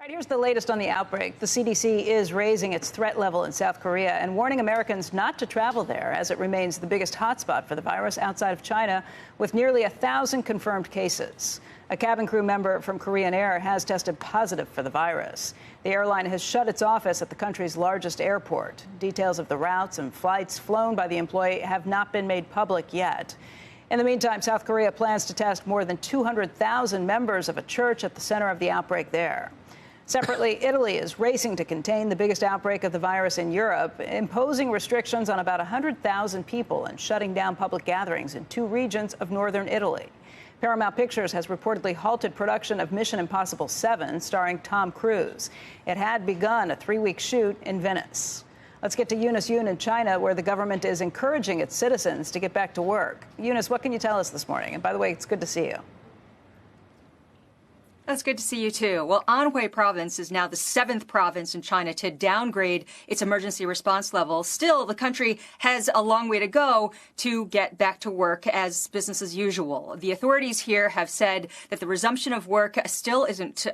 All right, here's the latest on the outbreak. The CDC is raising its threat level in South Korea and warning Americans not to travel there, as it remains the biggest hotspot for the virus outside of China, with nearly 1,000 confirmed cases. A cabin crew member from Korean Air has tested positive for the virus. The airline has shut its office at the country's largest airport. Details of the routes and flights flown by the employee have not been made public yet. In the meantime, South Korea plans to test more than 200,000 members of a church at the center of the outbreak there. Separately, Italy is racing to contain the biggest outbreak of the virus in Europe, imposing restrictions on about 100,000 people and shutting down public gatherings in 2 regions of northern Italy. Paramount Pictures has reportedly halted production of Mission Impossible 7, starring Tom Cruise. It had begun a 3-week shoot in Venice. Let's get to Eunice Yoon in China, where the government is encouraging its citizens to get back to work. Eunice, what can you tell us this morning? And by the way, it's good to see you. That's good to see you, too. Well, Anhui province is now the 7th province in China to downgrade its emergency response level. Still, the country has a long way to go to get back to work as business as usual. The authorities here have said that the resumption of work still isn't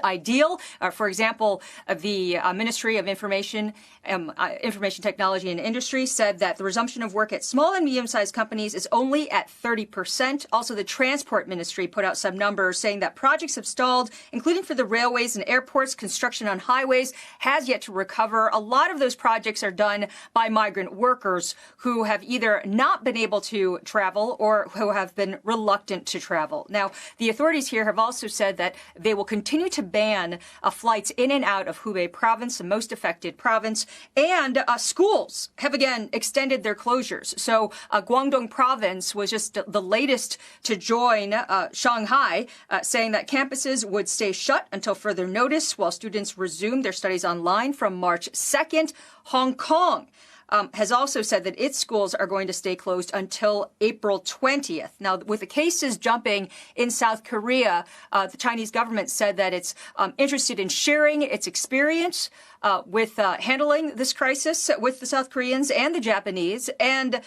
ideal. For example, the Ministry of Information Technology and Industry said that the resumption of work at small and medium-sized companies is only at 30%. Also, the Transport Ministry put out some numbers saying that projects have stalled, including for the railways and airports. Construction on highways has yet to recover. A lot of those projects are done by migrant workers who have either not been able to travel or who have been reluctant to travel. Now, the authorities here have also said that they will continue to ban flights in and out of Hubei province, the most affected province, and schools have again extended their closures. So Guangdong province was just the latest to join Shanghai, saying that campuses would stay shut until further notice while students resume their studies online from March 2nd. Hong Kong has also said that its schools are going to stay closed until April 20th. Now, with the cases jumping in South Korea, the Chinese government said that it's interested in sharing its experience with handling this crisis with the South Koreans and the Japanese. And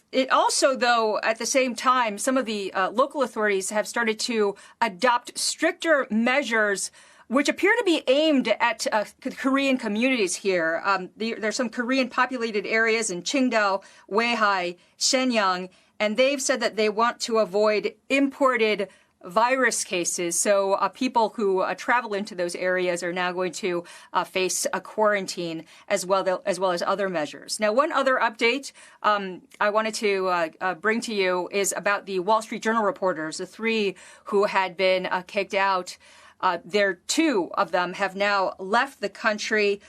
it also, though, at the same time, some of the local authorities have started to adopt stricter measures which appear to be aimed at Korean communities here. There's some Korean populated areas in Qingdao, Weihai, Shenyang, and they've said that they want to avoid imported virus cases. So people who travel into those areas are now going to face a quarantine as well as other measures. Now, one other update I wanted to bring to you is about the Wall Street Journal reporters, the 3 who had been kicked out. 2 of them have now left the country.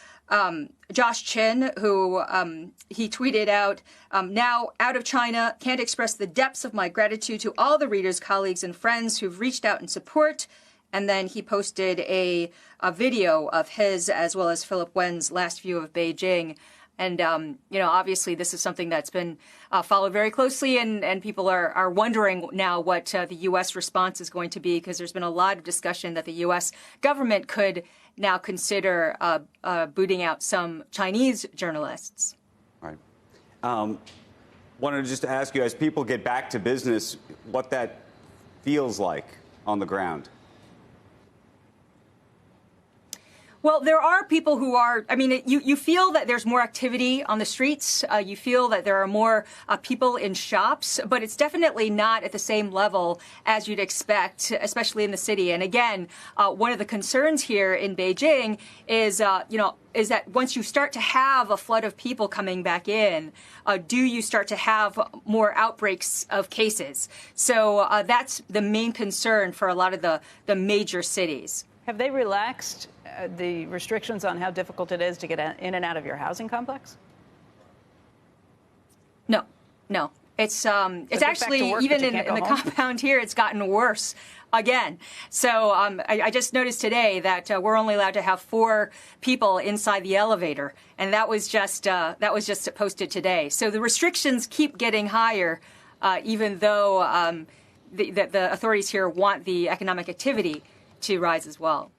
Josh Chin, who he tweeted out, now out of China, can't express the depths of my gratitude to all the readers, colleagues, and friends who've reached out in support. And then he posted a video of his as well as Philip Wen's last view of Beijing. And, obviously this is something that's been followed very closely, and people are wondering now what the U.S. response is going to be, because there's been a lot of discussion that the U.S. government could now consider booting out some Chinese journalists. Right. Wanted to just ask you, as people get back to business, what that feels like on the ground. Well, there are people who are, you feel that there's more activity on the streets. You feel that there are more people in shops, but it's definitely not at the same level as you'd expect, especially in the city. And again, one of the concerns here in Beijing is, is that once you start to have a flood of people coming back in, do you start to have more outbreaks of cases? So that's the main concern for a lot of the major cities. Have they relaxed the restrictions on how difficult it is to get in and out of your housing complex? No. It's actually, even in the compound here, it's gotten worse again. So I just noticed today that we're only allowed to have 4 people inside the elevator, and that was just posted today. So the restrictions keep getting higher, even though the authorities here want the economic activity to rise as well.